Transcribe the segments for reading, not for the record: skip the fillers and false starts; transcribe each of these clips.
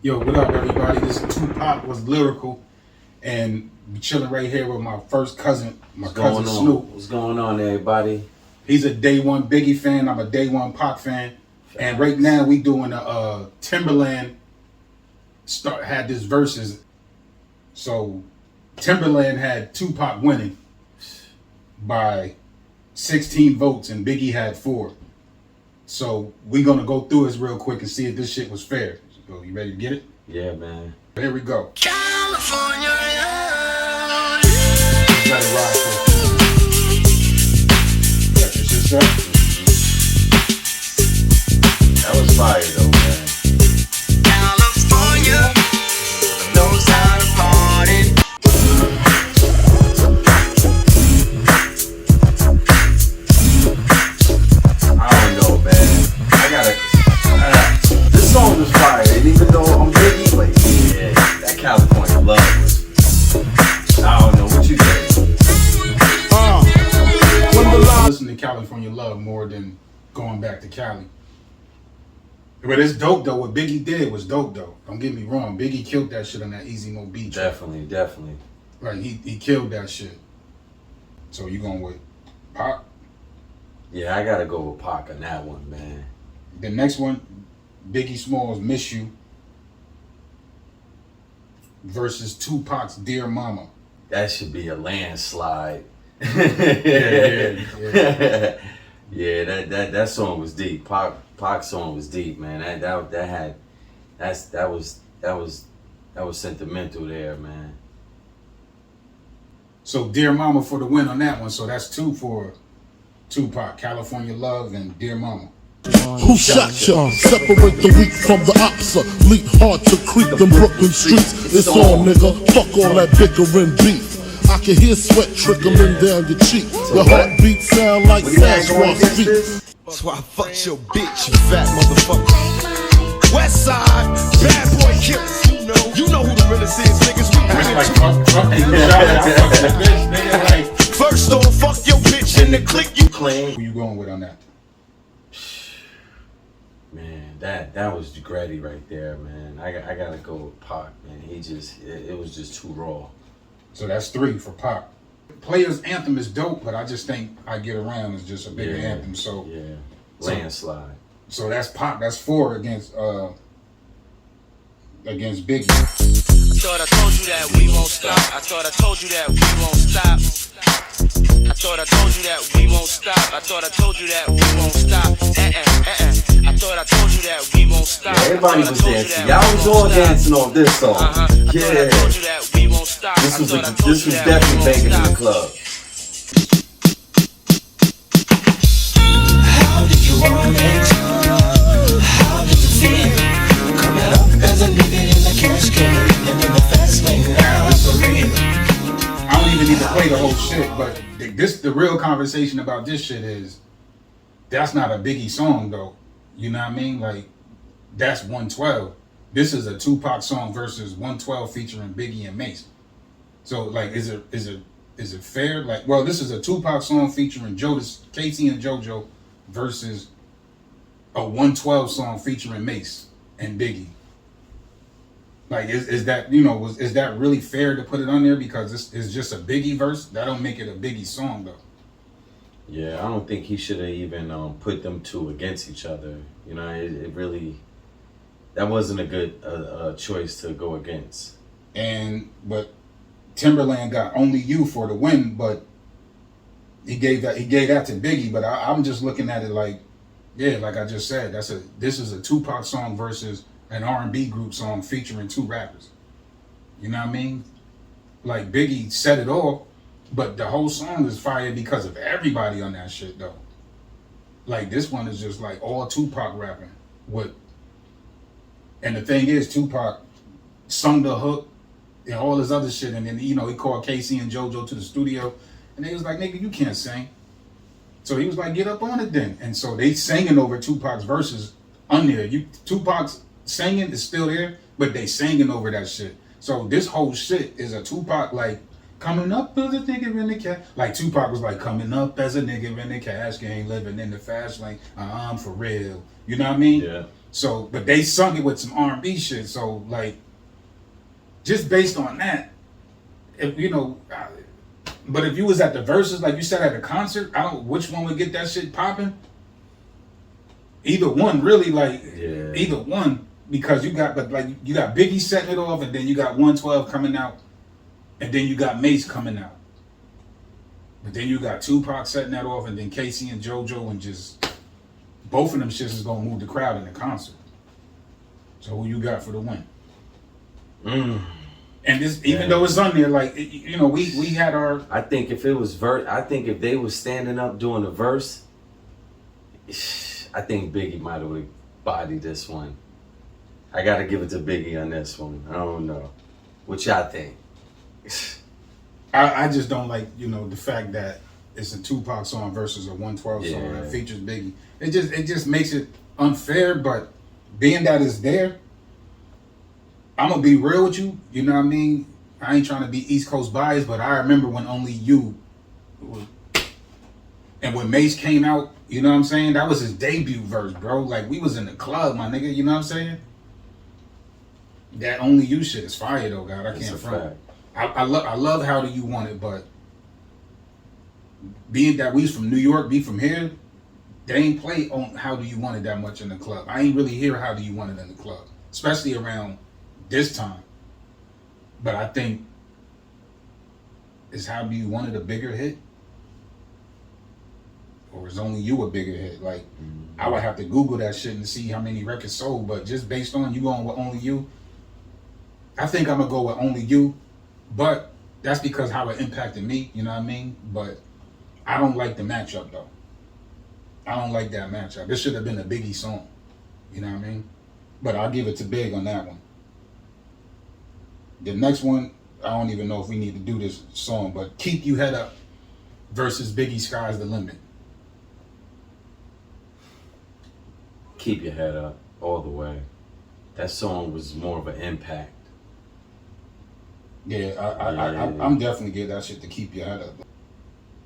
Yo, what up, everybody? This is Tupac was lyrical, and we chilling right here with my first cousin, my cousin Snoop. What's going on, everybody? He's a day one Biggie fan. I'm a day one Pac fan, and right now we doing a Timbaland. Had this verses, so Timbaland had Tupac winning by 16 votes, and Biggie had 4. So we gonna go through this real quick and see if this shit was fair. So you ready to get it? Yeah, man. Here we go. California. Let it ride for got your shit set? That was fire, though, man. California knows how to party. I don't know, man. This song was fire, and even though I'm Biggie, like, yeah, that California love was. I don't know what you think. Listen to California Love more than going back to Cali. But it's dope though. What Biggie did was dope though. Don't get me wrong. Biggie killed that shit on that Easy Mo beat. Definitely. Right, he killed that shit. So you going with Pac? Yeah, I gotta go with Pac on that one, man. The next one, Biggie Smalls' Miss You versus Tupac's Dear Mama. That should be a landslide. Yeah. Yeah, that song was deep. Pac song was deep, man. That was sentimental there, man. So Dear Mama for the win on that one. So that's 2 for Tupac, California Love and Dear Mama. Who shot ya? Separate the weak from the opsa. Leap hard to creep them Brooklyn streets. It's on, nigga. Fuck all that bickering beef. I can hear sweat trickling down your cheek. Your heartbeat sound like Sasquatch feet. That's why I fucked your bitch, you fat motherfucker. West Side, bad boy killers. You know who the realest is, niggas. We bring it to First off, fuck your bitch in the clique you claim. Who you going with on that? Man, that was Gretty right there, man. I gotta go with Pac, man. It was just too raw. So that's 3 for Pac. Players Anthem is dope, but I just think I Get Around is just a bigger anthem. So yeah, landslide. So that's Pac. That's 4 against Biggie. I thought I told you that we won't stop. I thought I told you that we won't stop. I thought I told you that we won't stop. I thought I told you that we won't stop. I thought I told you that we won't stop. Yeah, everybody was dancing. Y'all was all dancing on this song. Yeah. This was definitely banging in the club. How did you want it? How did you feel? Coming up as a nigga in the cash can and in the fast lane. Now it's for real. I don't even need to play the whole shit, but the real conversation about this shit is that's not a Biggie song though. You know what I mean? Like that's 112. This is a Tupac song versus 112 featuring Biggie and Mace. So like, is it fair? Like, well, this is a Tupac song featuring Casey and JoJo versus a 112 song featuring Mace and Biggie. Like, is that, is that really fair to put it on there because this is just a Biggie verse? That don't make it a Biggie song though. Yeah, I don't think he should have even put them two against each other. You know, it really, that wasn't a good choice to go against. But Timbaland got Only You for the win, but he gave that to Biggie. But I'm just looking at it like, yeah, like I just said, this is a Tupac song versus an R&B group song featuring 2 rappers. You know what I mean? Like Biggie set it off, but the whole song is fire because of everybody on that shit though. Like this one is just like all Tupac rapping and the thing is Tupac sung the hook and all this other shit, and then he called Casey and JoJo to the studio and they was like, nigga, you can't sing. So he was like, get up on it then. And so they singing over Tupac's verses on there. Tupac's singing is still there, but they singing over that shit. So this whole shit is a Tupac like coming up as a nigga in the cash. Like Tupac was like coming up as a nigga in the cash game, living in the fast lane. I'm for real. You know what I mean? Yeah. So, but they sung it with some R&B shit. So, like, just based on that, if you know, but if you was at the verses, like you said at a concert, I don't which one would get that shit popping. Either one, really, like either one, because you got you got Biggie setting it off, and then you got 112 coming out, and then you got Mace coming out, but then you got Tupac setting that off, and then Casey and JoJo, and just both of them shits is gonna move the crowd in the concert. So who you got for the win? And this, even though it's on there, like you know, we had our. I think if it was I think if they was standing up doing the verse, I think Biggie might have bodied this one. I gotta give it to Biggie on this one. I don't know. What y'all think? I just don't like, you know, the fact that it's a Tupac song versus a 112 song that features Biggie. It just makes it unfair. But being that it's there, I'm gonna be real with you. You know what I mean? I ain't trying to be East Coast biased, but I remember when Only You, and when Mace came out. You know what I'm saying? That was his debut verse, bro. Like, we was in the club, my nigga. You know what I'm saying? That Only You shit is fire, though, God. I can't front. I love How Do You Want It, but being that we's from New York, be from here, they ain't play on How Do You Want It that much in the club. I ain't really hear How Do You Want It in the club, especially around this time. But I think, is How Do You Want It a bigger hit? Or is Only You a bigger hit? Like, I would have to Google that shit and see how many records sold. But just based on you going with Only You, I think I'm going to go with Only You. But that's because how it impacted me, you know what I mean? But I don't like the matchup, though. I don't like that matchup. This should have been a Biggie song, you know what I mean? But I'll give it to Big on that one. The next one, I don't even know if we need to do this song, but Keep You Head Up versus Biggie Sky's the Limit. Keep Your Head Up all the way. That song was more of an impact. Yeah, I'm definitely give that shit to Keep Your Head Up.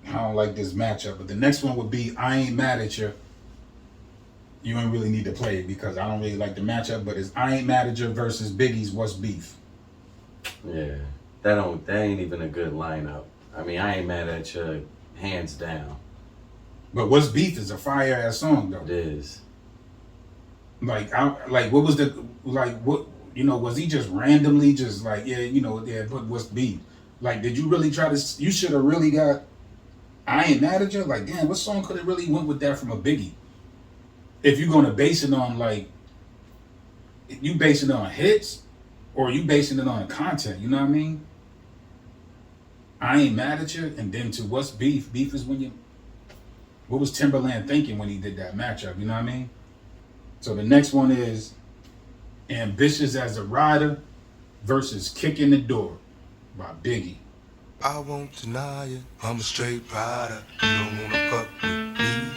I don't like this matchup, but the next one would be I Ain't Mad at You. You ain't really need to play it because I don't really like the matchup, but it's I Ain't Mad at You versus Biggie's What's Beef. Yeah, that ain't even a good lineup. I mean, I Ain't Mad at You, hands down. But What's Beef is a fire ass song though. It is. What was the what you know, was he just randomly just like, but What's Beef? Like, did you really try to? You should have really got I Ain't Mad at You. Like, damn, what song could have really went with that from a Biggie? If you're gonna base it on you basing it on hits, or you basing it on content, you know what I mean? I Ain't Mad at You, and then to What's Beef? Beef is what was Timbaland thinking when he did that matchup? You know what I mean? So the next one is Ambitious as a Rider versus Kicking the Door by Biggie. I won't deny it, I'm a straight rider. You don't wanna fuck with me.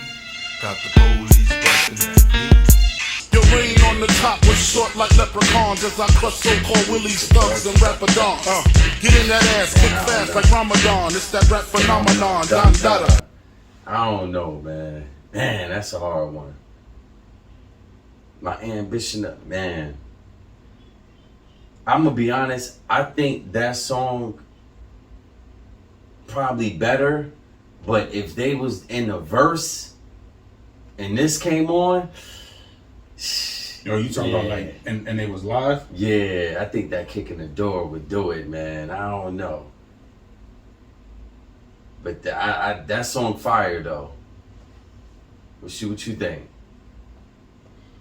Got the police bustin' at me. Your reign on the top was short like leprechauns as I crush so-called willies, thugs, and rapadons. Get in that ass, kick fast like Ramadan. It's that rap phenomenon, Don Dada. I don't know, man. Man, that's a hard one. My ambition, man. I'm gonna be honest. I think that song probably better, but if they was in a verse and this came on, you talking about and they was live? Yeah, I think that Kicking the Door would do it, man. I don't know, but that song fire though. What you think?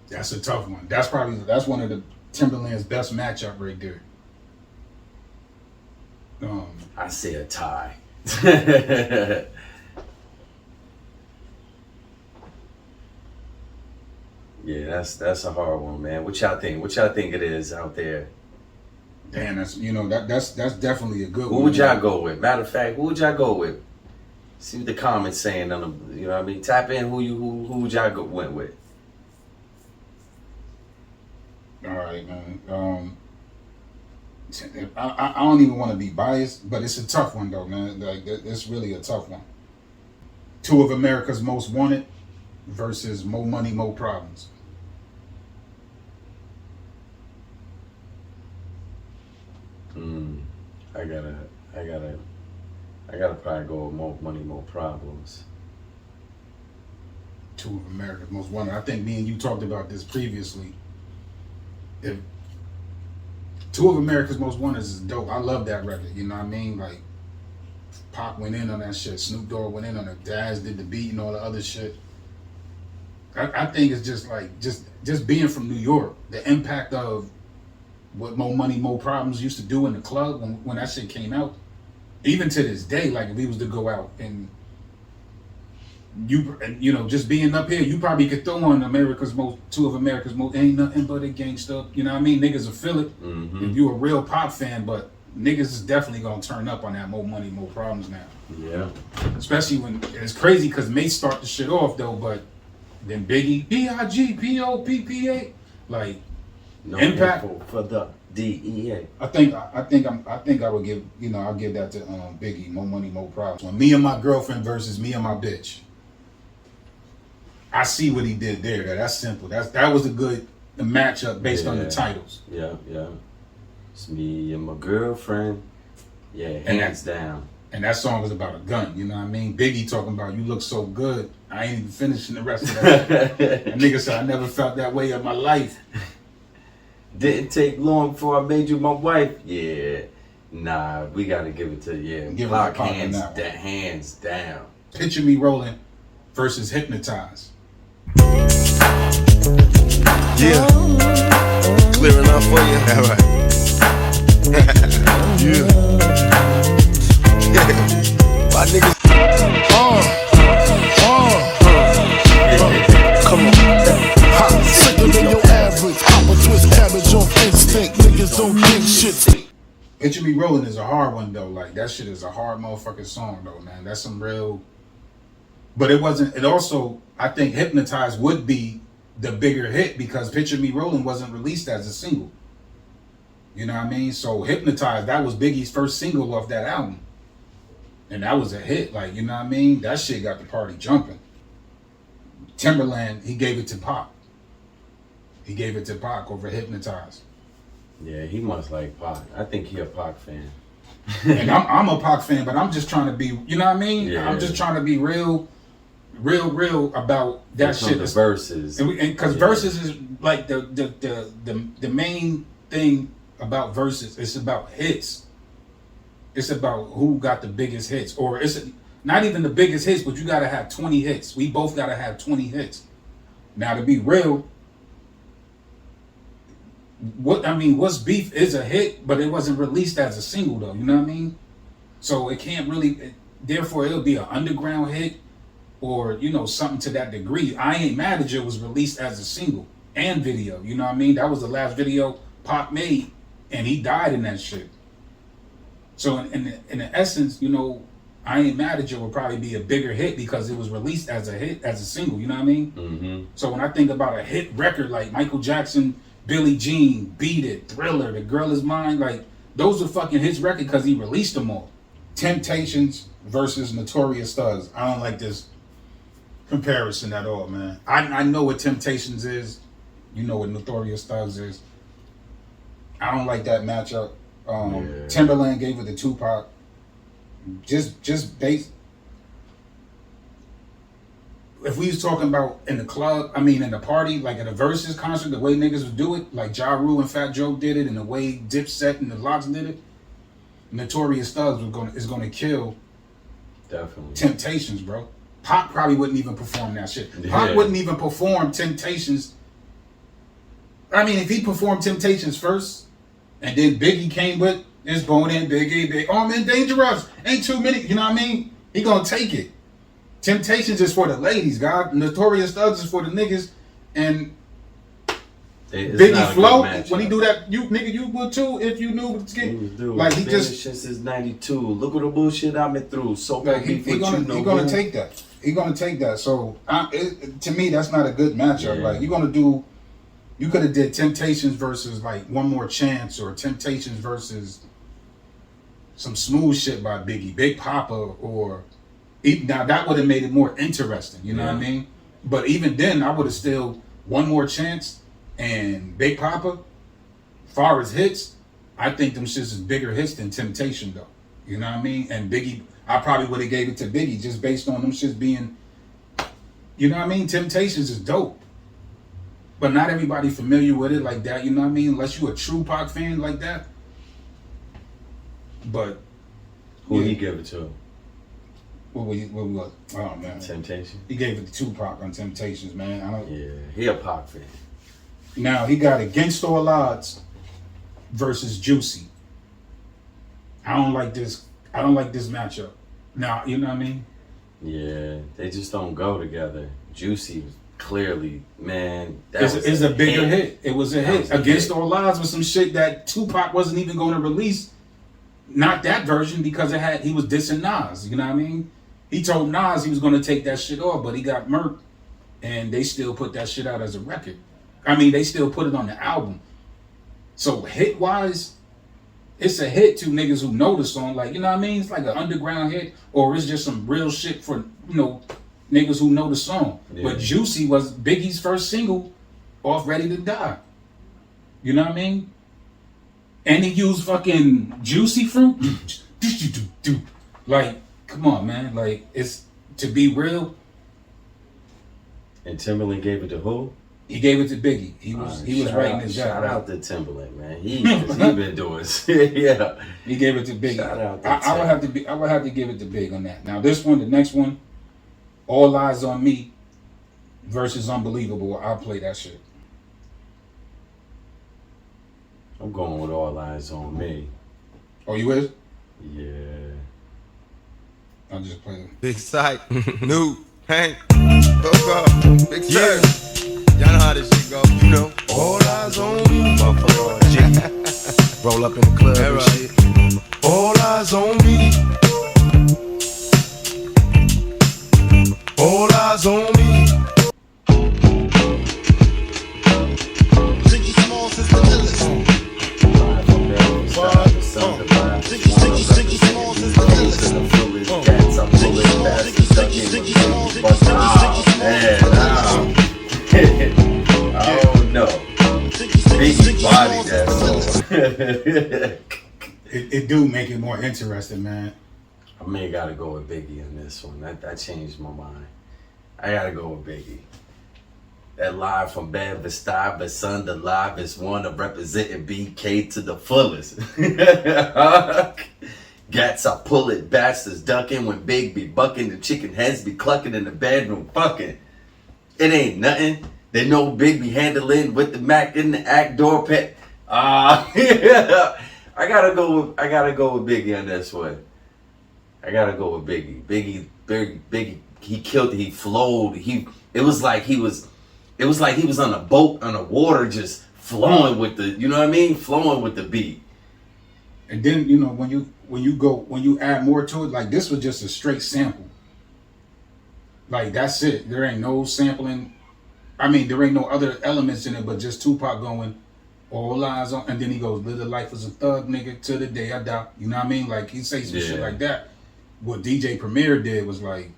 That's a tough one. That's one of the Timbaland's best matchup right there. I say a tie. Yeah, that's a hard one, man. What y'all think? What y'all think it is out there? Damn, that's definitely a good one. Who would y'all go with? Matter of fact, who would y'all go with? See what the comments saying on them. You know what I mean? Tap in who would y'all went with. All right, man. I don't even want to be biased, but it's a tough one though, man. Like, it's really a tough one. Two of America's Most Wanted versus More Money, More Problems. I gotta probably go with More Money, More Problems. Two of America's Most Wanted. I think me and you talked about this previously. If Two of America's Most Wanted is dope. I love that record. You know what I mean? Like Pac went in on that shit. Snoop Dogg went in on it. Daz did the beat and all the other shit. I think it's just like just being from New York, the impact of what More Money, More Problems used to do in the club when that shit came out. Even to this day, like if we was to go out and you know, just being up here, you probably could throw on Two of America's Most, ain't nothing but a gangsta. You know what I mean? Niggas will feel it if you a real pop fan, but niggas is definitely gonna turn up on that More Money, More Problems now. Yeah. Especially when it's crazy because Mase start the shit off though, but then Biggie, BIGPOPPA, like No impact for the DEA. I think I would give, you know, I'll give that to Biggie, More Money, More Problems. When Me and My Girlfriend versus Me and My Bitch. I see what he did there. That's simple. That was a good matchup based on the titles. Yeah. It's me and my girlfriend. Yeah, hands down. And that song was about a gun, you know what I mean? Biggie talking about you look so good. I ain't even finishing the rest of that. That nigga said I never felt that way in my life. Didn't take long before I made you my wife. Yeah. Nah, we gotta give it to Pac, hands down. Picture Me Rolling versus Hypnotize. Yeah. Clearing up for you. All right. Yeah. My niggas. Come on. Sicker than your average. Papa twist cabbage off instinct. Niggas don't think shit. Picture Me Rolling is a hard one though. Like that shit is a hard motherfucking song though, man. That's some real. But it wasn't. It also, I think, Hypnotize would be the bigger hit because Picture Me Rolling wasn't released as a single. You know what I mean? So Hypnotize, that was Biggie's first single off that album, and that was a hit. Like, you know what I mean? That shit got the party jumping. Timbaland, he gave it to Pac. He gave it to Pac over Hypnotize. Yeah, he must like Pac. I think he a Pac fan. And I'm a Pac fan, but I'm just trying to be, you know what I mean? Yeah. I'm just trying to be real about that shit. The verses, and because verses is like the main thing about verses. It's about hits. It's about who got the biggest hits, or it's not even the biggest hits, but you gotta have 20 hits. We both gotta have 20 hits. Now to be real, What's Beef is a hit, but it wasn't released as a single though. You know what I mean? So it can't really. Therefore, it'll be an underground hit. Or, you know, something to that degree. I Ain't Mad at You was released as a single and video. You know what I mean? That was the last video Pac made, and he died in that shit. So in the essence, you know, I Ain't Mad at You will probably be a bigger hit because it was released as a hit, as a single. You know what I mean? Mm-hmm. So when I think about a hit record like Michael Jackson, Billie Jean, Beat It, Thriller, The Girl Is Mine, like those are fucking hits record because he released them all. Temptations versus Notorious Thugs. I don't like this comparison at all, man. I know what Temptations is. You know what Notorious Thugs is. I don't like that matchup. Timbaland gave it to Tupac. Just based. If we was talking about in the club, in the party, like at a Versus concert, the way niggas would do it, like Ja Rule and Fat Joe did it, and the way Dipset and the Lox did it, Notorious Thugs is gonna kill. Definitely. Temptations, bro. Pac probably wouldn't even perform that shit. Yeah. Pac wouldn't even perform Temptations. If he performed Temptations first, and then Biggie came with his Bone in Biggie, oh man, Dangerous, ain't too many, you know what I mean? He gonna take it. Temptations is for the ladies, God. Notorious Thugs is for the niggas, and Biggie Flow, when he do that, you would too if you knew what like he just since 92. Look at the bullshit I've been through. So like he gonna take that. He gonna take that. So to me, that's not a good matchup. Yeah. Like you could have did Temptations versus like One More Chance, or Temptations versus some smooth shit by Biggie, Big Papa, or now that would have made it more interesting. You know what I mean? But even then, I would have still One More Chance and Big Papa, far as hits, I think them shits is bigger hits than Temptation though. You know what I mean? And Biggie, I probably would have gave it to Biggie just based on them shits being, you know what I mean? Temptations is dope. But not everybody familiar with it like that, you know what I mean? Unless you a true Pac fan like that. But Who he give it to? what oh man. Temptation? He gave it to Tupac on Temptations, man. I don't. Yeah, he a Pac fan. Now he got Against All Odds versus Juicy. I don't like this matchup. Now, you know what I mean? Yeah, they just don't go together. Juicy was clearly, man, It's a bigger hit. It was a hit. Against hit. All Odds was some shit that Tupac wasn't even going to release. Not that version because he was dissing Nas. You know what I mean? He told Nas he was going to take that shit off, but he got murked, and they still put that shit out as a record. I mean, they still put it on the album. So hit wise, it's a hit to niggas who know the song. Like, you know what I mean? It's like an underground hit, or it's just some real shit for, you know, niggas who know the song. Yeah. But Juicy was Biggie's first single off Ready to Die. You know what I mean? And he used fucking juicy fruit. Like, come on, man. Like, it's to be real. And Timbaland gave it to who? He gave it to Biggie. He was writing his job. Shout out to Timbaland, man. He been doing yeah. He gave it to Biggie. Shout out to I would have to give it to Big on that. Now this one, the next one, All Eyes on Me versus Unbelievable. I'll play that shit. I'm going with All Eyes on Me. Oh, you is? Yeah. I'll just play it. Big Sight, New, Hank, Coco, Big Sir. Y'all know how this shit go. You know. All eyes on me. Motherfucker, G. Roll up in the club and shit. All eyes on me. All eyes on me. Ziggy Smalls is the illest. Ziggy Smalls is the illest. Cats, I'm pulling oh no. Biggie body that song. It do make it more interesting, man. I may gotta go with Biggie on this one. That changed my mind. I gotta go with Biggie. That live from 𝑽𝑬𝒹𝒁𝑼𝒁 the live is one of representing BK to the fullest. Gats, I pull it, bastards ducking when Big be bucking, the chicken heads be clucking in the bedroom fucking. It ain't nothing. They know Big be handling with the Mac in the act door pet. Yeah. I gotta go with Biggie on this one. I gotta go with Biggie. Biggie, he killed it. He flowed. It was like he was on a boat on the water, just flowing with the, you know what I mean? Flowing with the beat. And then, you know, when you add more to it, like this was just a straight sample. Like that's it. There ain't no sampling. I mean, there ain't no other elements in it, but just Tupac going, all eyes on, and then he goes, live the life as a thug, nigga, till the day I die. You know what I mean? Like he say some shit like that. What DJ Premier did was like,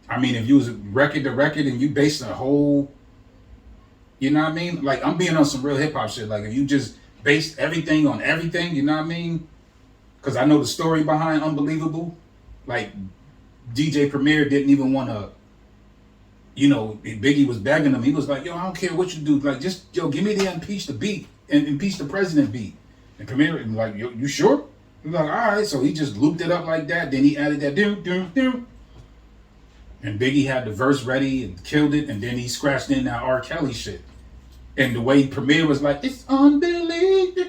I mean, if you was record to record and you based a whole, you know what I mean? Like I'm being on some real hip hop shit. Like if you just based everything on everything, you know what I mean? Because I know the story behind Unbelievable. Like DJ Premier didn't even want to, you know, Biggie was begging him. He was like, yo, I don't care what you do. Like, just, yo, give me the impeach the beat and impeach the president beat. And Premier was like, yo, you sure? He was like, all right. So he just looped it up like that. Then he added that doom, doom, doom. And Biggie had the verse ready and killed it. And then he scratched in that R. Kelly shit. And the way Premier was like, it's unbelievable.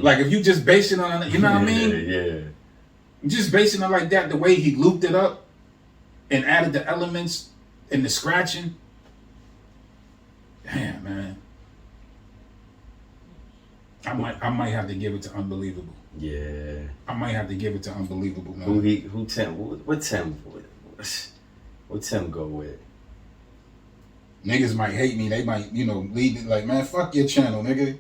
Like, if you just base it on, you know what I mean? Yeah. Just basing it like that, the way he looped it up and added the elements and the scratching. Damn, man. I might have to give it to Unbelievable. Yeah. I might have to give it to Unbelievable, man. What Tim go with? Niggas might hate me. They might, you know, leave it like, man, fuck your channel, nigga.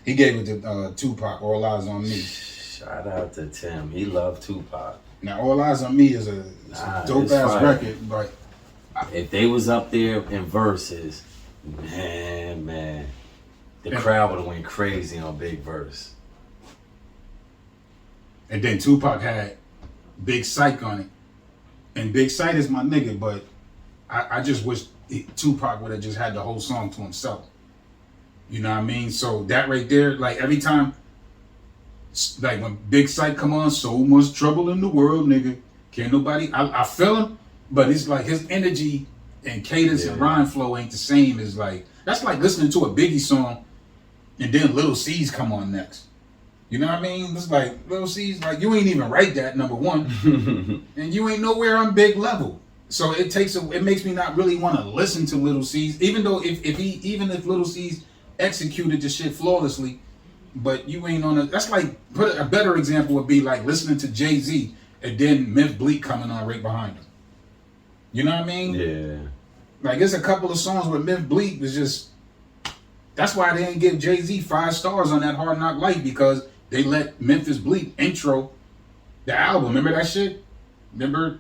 He gave it to Tupac, All Eyes on Me. Shout out to Tim. He loved Tupac. Now, All Eyes on Me is a dope-ass record, but... If they was up there in verses, man. The crowd would have went crazy on Big verse. And then Tupac had Big Psych on it. And Big Psych is my nigga, but I just wish Tupac would have just had the whole song to himself. You know what I mean? So that right there, like every time, like when Big Psych come on, so much trouble in the world, nigga. Can't nobody, I feel him, but it's like his energy and cadence and rhyme flow ain't the same as like, that's like listening to a Biggie song and then Little C's come on next. You know what I mean? It's like Little C's, like you ain't even write that, number one, and you ain't nowhere on Big level. So it makes me not really want to listen to Little C's, even though if Little C's executed the shit flawlessly, but you ain't on that's like, put a better example would be like listening to Jay-Z and then Myth Bleak coming on right behind him. You know what I mean? Yeah. Like there's a couple of songs where Myth Bleak was just, that's why they didn't give Jay-Z 5 stars on that Hard Knock Life, because they let Memphis Bleak intro the album. Remember that shit? Remember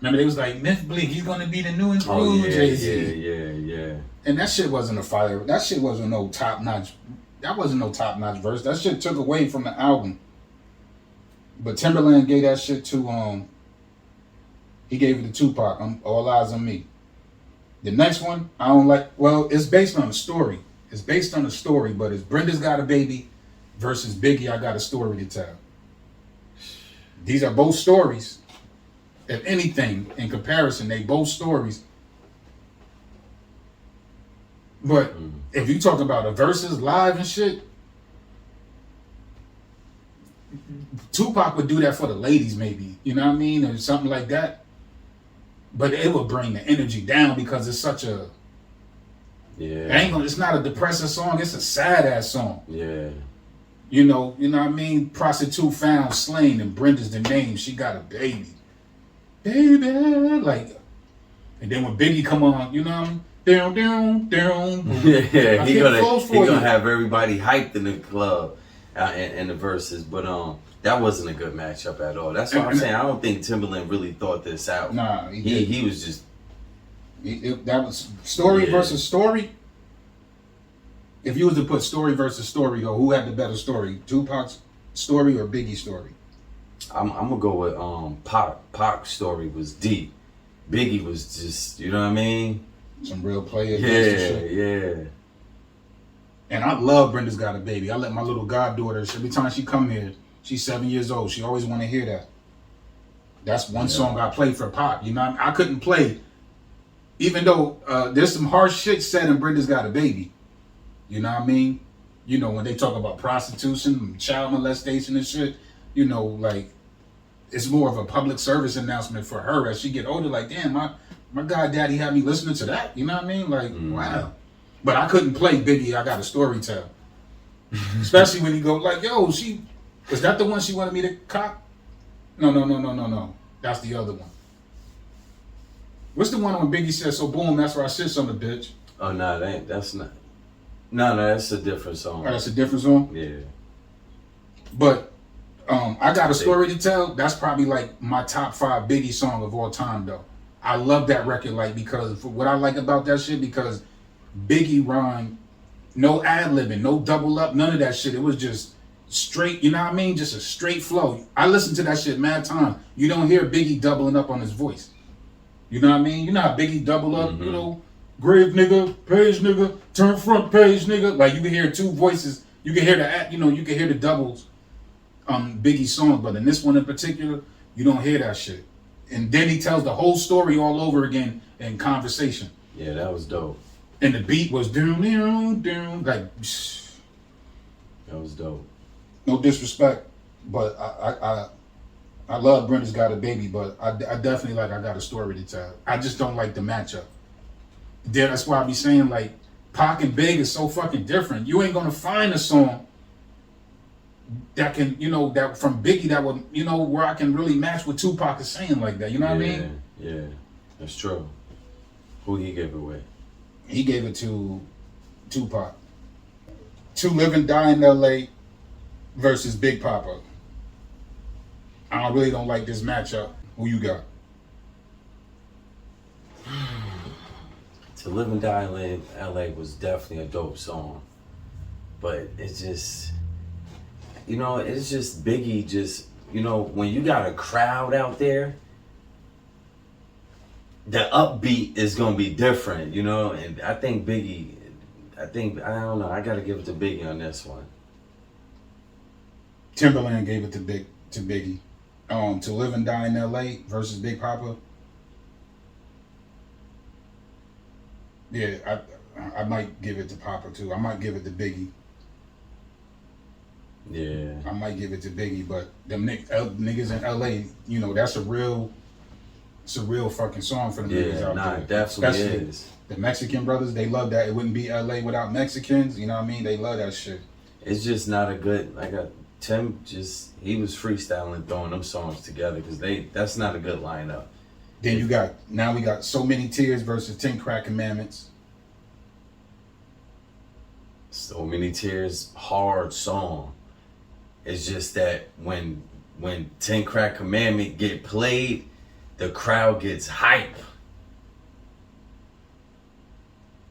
they was like, Myth Bleak, he's gonna be the new and improved Jay-Z. Yeah. And that shit wasn't a fire. That shit wasn't no top notch. That wasn't no top notch verse. That shit took away from the album. But Timbaland gave that shit to he gave it to Tupac. All Eyes on Me. The next one, I don't like. Well, it's based on a story. It's based on a story, but it's Brenda's Got a Baby versus Biggie, I Got a Story to Tell. These are both stories. If anything, in comparison, they both stories. But if you talk about the verses live and shit, Tupac would do that for the ladies, maybe. You know what I mean? Or something like that. But it would bring the energy down because it's such a... It's not a depressing song. It's a sad ass song. Yeah. You know what I mean? Prostitute found slain and Brenda's the name. She got a baby. Baby, like, and then when Biggie come on, you know, down. Yeah, he gonna have everybody hyped in the club in the verses, but that wasn't a good matchup at all. That's what I'm saying. I don't think Timbaland really thought this out. Nah, he was just. That was story versus story. If you was to put story versus story, though, who had the better story? Tupac's story or Biggie's story? I'm gonna go with Pac. Pac's story was deep. Biggie was just, you know what I mean? Some real players. Yeah. And I love Brenda's Got a Baby. I let my little goddaughter, every time she come here, she's 7 years old. She always want to hear that. That's one song I played for Pac. You know, I couldn't play, even though there's some harsh shit said in Brenda's Got a Baby. You know what I mean? You know, when they talk about prostitution, child molestation and shit, you know, like, it's more of a public service announcement for her as she get older. Like, damn, my goddaddy had me listening to that. You know what I mean? Like, wow. But I couldn't play Biggie, I Got a Story Tell. Especially when he go like, yo, was that the one she wanted me to cop? No. That's the other one. What's the one when Biggie said, so boom, that's where I sit on the bitch? Oh, no, that's not. No, that's a different song. Oh, that's a different song? Yeah. But I Got a Story to Tell, that's probably like my top 5 Biggie song of all time, though. I love that record, like, because what I like about that shit, because Biggie rhymed, no ad-libbing, no double up, none of that shit. It was just straight, you know what I mean? Just a straight flow. I listened to that shit mad times. You don't hear Biggie doubling up on his voice. You know what I mean? You know how Biggie double up, you know, grave nigga, page nigga, turn front page nigga. Like, you can hear 2 voices. You can hear you can hear the doubles on Biggie's songs, but in this one in particular, you don't hear that shit. And then he tells the whole story all over again in conversation. Yeah, that was dope. And the beat was down, like, that was dope. No disrespect, but I love Brenda's Got a Baby, but I definitely like I Got a Story to Tell. I just don't like the matchup. That's why I be saying, like, Pac and Big is so fucking different. You ain't gonna find a song that can, you know, that from Biggie that would, you know, where I can really match what Tupac is saying like that. You know what I mean? Yeah, that's true. Who he gave it with? He gave it to Tupac. To Live and Die in L.A. versus Big Papa. I really don't like this matchup. Who you got? To Live and Die in LA was definitely a dope song. But it's just, you know, it's just Biggie just, you know, when you got a crowd out there, the upbeat is going to be different, you know? And I think Biggie, I don't know, I got to give it to Biggie on this one. Timbaland gave it to Biggie. To Live and Die in LA versus Big Papa. Yeah, I might give it to Papa too. I might give it to Biggie. Yeah. I might give it to Biggie, but them niggas in LA, you know, it's a real fucking song for the niggas out there. It definitely is. The Mexican brothers, they love that. It wouldn't be LA without Mexicans, you know what I mean? They love that shit. It's just not a good, Tim he was freestyling, throwing them songs together because that's not a good lineup. Then we got So Many Tears versus 10 Crack Commandments. So Many Tears, hard song. It's just that when 10 Crack Commandment get played, the crowd gets hype.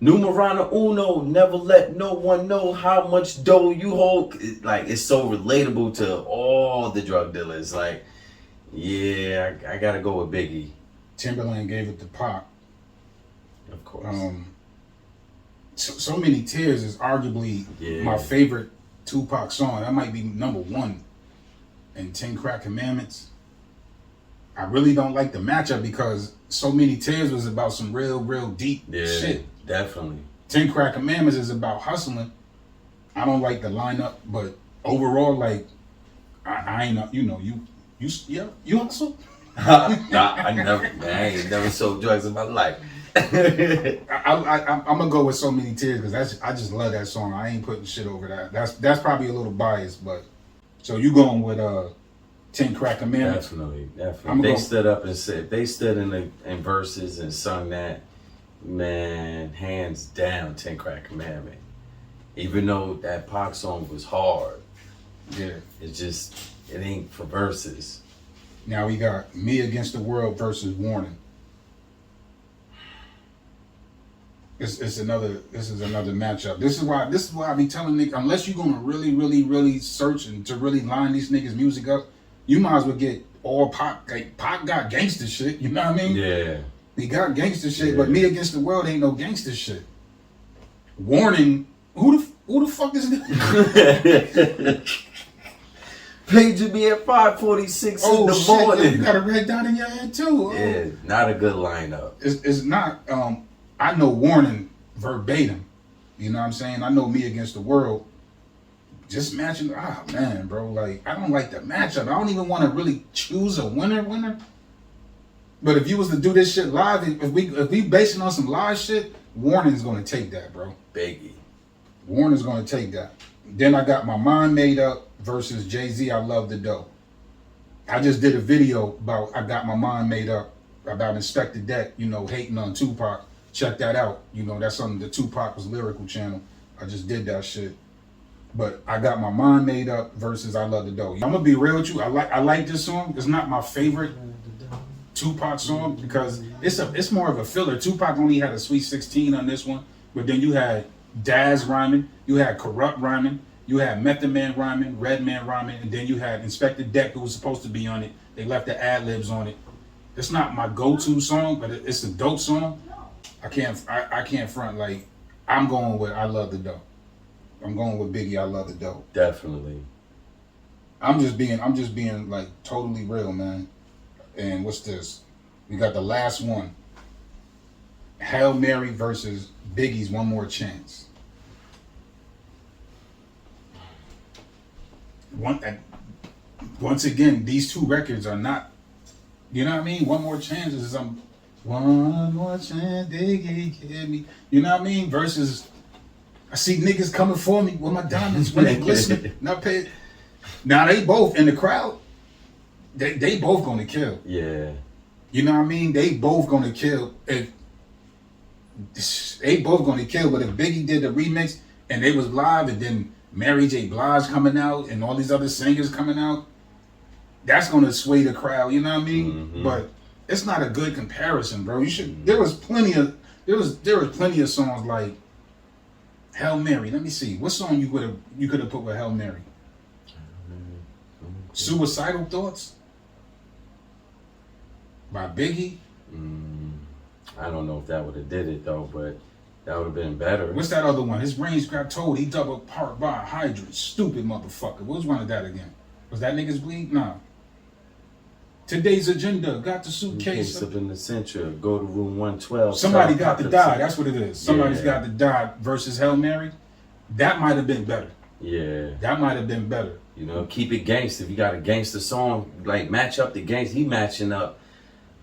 Numerano uno, never let no one know how much dough you hold. It's so relatable to all the drug dealers. I gotta go with Biggie. Timbaland gave it to Pac. Of course. So Many Tears is arguably my favorite Tupac song. That might be number one. And 10 Crack Commandments. I really don't like the matchup because So Many Tears was about some real deep shit. Definitely. 10 Crack Commandments is about hustling. I don't like the lineup, but overall, I ain't, you know, you hustle? I ain't never sold drugs in my life. I'm gonna go with So Many Tears because I just love that song. I ain't putting shit over that. That's probably a little biased, but so you going with 10 Crack Commandments? Definitely. They stood up and said they stood in verses and sung that. Man, hands down, 10 Crack Commandment. Even though that Pac song was hard, it ain't for verses. Now we got Me Against the World versus Warning. This is another matchup. This is why I be telling niggas, unless you're gonna really search and to really line these niggas' music up, you might as well get all Pac. Pac got gangster shit, you know what I mean? Yeah. He got gangster shit, but Me Against the World ain't no gangster shit. Warning, who the fuck is this? Paging me at 5:46 in the morning. You got a red dot in your head too. Yeah, not a good lineup. It's not. I know Warning verbatim. You know what I'm saying? I know Me Against the World. Just matching. Man, bro. I don't like the matchup. I don't even want to really choose a winner. But if you was to do this shit live, if we basing on some live shit, Warning's gonna take that, bro. Biggie. Warning's gonna take that. Then I got My Mind Made Up versus Jay-Z, I Love the Dough. I just did a video about I Got My Mind Made Up about Inspector Deck, you know, hating on Tupac. Check that out. You know, that's on the TupacWasLyrical channel. I just did that shit. But I Got My Mind Made Up versus I Love the Dough. I'm gonna be real with you. I like this song. It's not my favorite Tupac song because it's more of a filler. Tupac only had a Sweet 16 on this one, but then you had Daz rhyming, you had Corrupt rhyming, you had Method Man rhyming, Redman rhyming, and then you had Inspector Deck who was supposed to be on it. They left the ad-libs on it. It's not my go-to song, but it's a dope song. I can't front. I'm going with I Love the Dough. I'm going with Biggie, I Love the Dough. Definitely. I'm just being totally real, man. And what's this? We got the last one. Hail Mary versus Biggie's One More Chance. Once again, these two records are not, you know what I mean? One More Chance is one more chance, Biggie, give me. You know what I mean? Versus, I see niggas coming for me with my diamonds when they glisten. Not paid. Now they both in the crowd. They both gonna kill. Yeah. You know what I mean? They both gonna kill. But if Biggie did the remix and they was live and then Mary J. Blige coming out and all these other singers coming out, that's gonna sway the crowd, you know what I mean? Mm-hmm. But it's not a good comparison, bro. There was plenty of there was plenty of songs like Hail Mary. Let me see. What song you could have put with Hail Mary? Suicidal Thoughts by Biggie. I don't know if that would have did it though, but that would have been better. What's that other one? His brains got told he double parked by a hydrant. Stupid motherfucker. What was one of that again? Was that niggas bleed? Nah. Today's agenda. Got the suitcase. Up in the center. Go to room 112. Somebody got to die. That's what it is. Somebody's got to die versus Hail Mary. That might have been better. Yeah. That might have been better. You know, keep it gangster. If you got a gangster song, like match up the gangster. He matching up,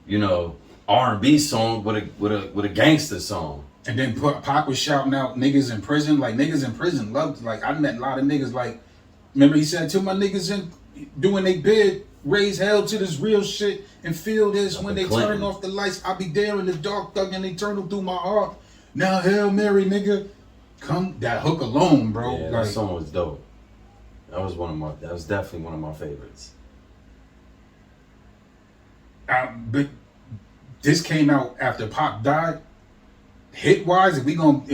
you know, R&B song with a gangster song. And then Pac was shouting out niggas in prison. Like niggas in prison loved. Like I met a lot of niggas. Like remember he said to my niggas in doing they bid, raise hell to this real shit and feel this when they turn off the lights. I'll be there in the dark, thugging eternal through my heart. Now Hail Mary, nigga, come that hook alone, bro. Yeah, like, that song was dope. That was definitely one of my favorites. But this came out after Pac died. Hit wise, if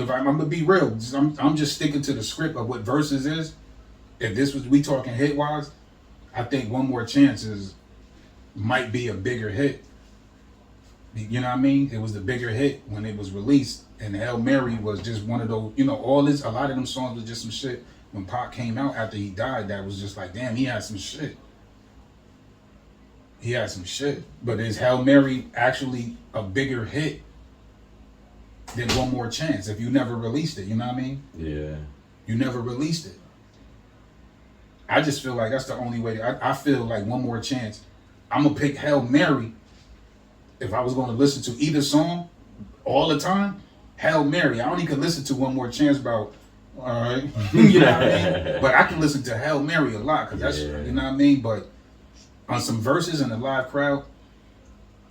I'm gonna be real, I'm just sticking to the script of what Versus is. If we talking hit wise, I think One More Chance might be a bigger hit. You know what I mean? It was the bigger hit when it was released, and Hail Mary was just one of those. You know, a lot of them songs was just some shit. When Pac came out after he died, that was just like, damn, he had some shit. He had some shit. But is Hail Mary actually a bigger hit than One More Chance if you never released it? You know what I mean? Yeah. You never released it. I just feel like that's the only way. I feel like One More Chance. I'm going to pick Hail Mary. If I was going to listen to either song all the time, Hail Mary. I only could listen to One More Chance about, all right, you know what I mean? But I can listen to Hail Mary a lot because that's, you know what I mean? But on some verses in the live crowd,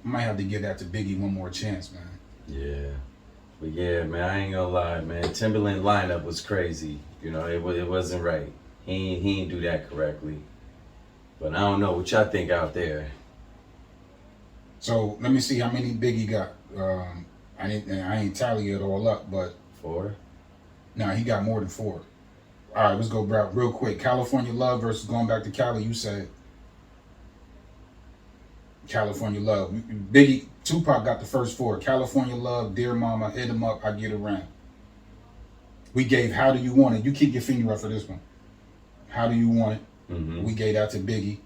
I might have to give that to Biggie One More Chance, man. Yeah. But yeah, man, I ain't gonna lie, man. Timbaland lineup was crazy. You know, it wasn't right. He ain't do that correctly. But I don't know what y'all think out there. So let me see how many Biggie got. I ain't tally it all up, but 4? Nah, he got more than 4. All right, let's go real quick. California Love versus Going Back to Cali. You said California Love. Biggie, Tupac got the first 4. California Love, Dear Mama, Hit 'Em Up, I Get Around. We gave How Do You Want It. You keep your finger up for this one. How Do You Want It? Mm-hmm. We gave that to Biggie.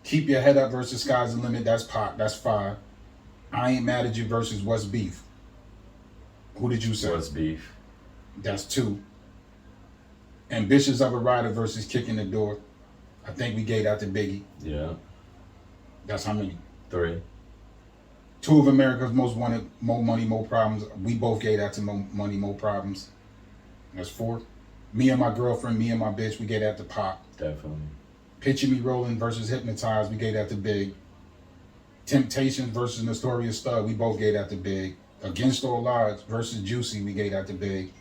Keep Your Head Up versus Sky's the Limit. That's Pac. That's 5. I Ain't Mad at You versus What's Beef. Who did you say? What's Beef? That's 2. Ambitions of a Rider versus Kicking the Door. I think we gave that to Biggie. Yeah. That's how many? 3. 2 of America's Most Wanted, More Money, More Problems. We both gave that to More Money, More Problems. That's 4. Me and My Girlfriend, Me and My Bitch, we gave that to Pac. Definitely. Picture Me Rolling versus Hypnotized, we gave that to Big. Temptations versus Notorious Thug, we both gave that to Big. Against All Odds versus Juicy, we gave that to Big.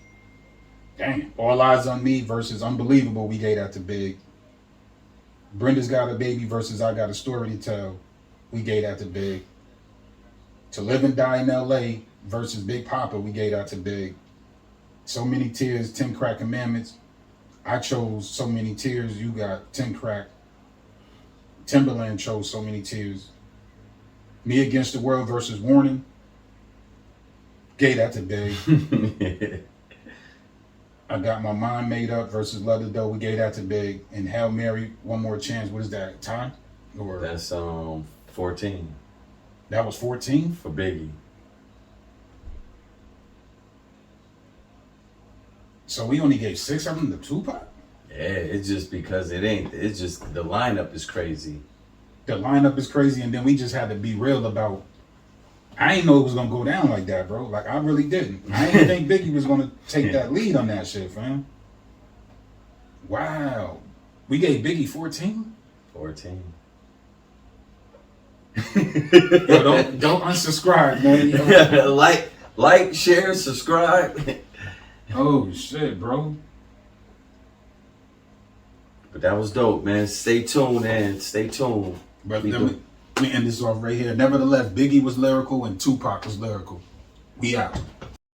Dang. All Eyes on Me versus Unbelievable, we gave that to Big. Brenda's Got a Baby versus I Got a Story to Tell, we gave that to Big. To Live and Die in LA versus Big Papa, we gave that to Big. So Many Tears, 10 Crack Commandments. I chose So Many Tears, you got 10 Crack. Timbaland chose So Many Tears. Me Against the World versus Warning. Gave that to Big. I Got My Mind Made Up versus Love the Dough. We gave that to Big. And Hail Mary, One More Chance. What is that? Time? Or That's 14 that was 14 for Biggie. So we only gave 6 of them to Tupac. Yeah, it's just because it's just the lineup is crazy. The lineup is crazy, and then we just had to be real about. I didn't know it was gonna go down like that, bro. Like I really didn't. I didn't think Biggie was gonna take that lead on that shit, fam. Wow, we gave Biggie 14. 14. Yo, don't unsubscribe, man. Yo. like, share, subscribe. Oh shit, bro. But that was dope, man. Stay tuned, man. Stay tuned. But let me end this off right here. Nevertheless, Biggie was lyrical and Tupac was lyrical. We out.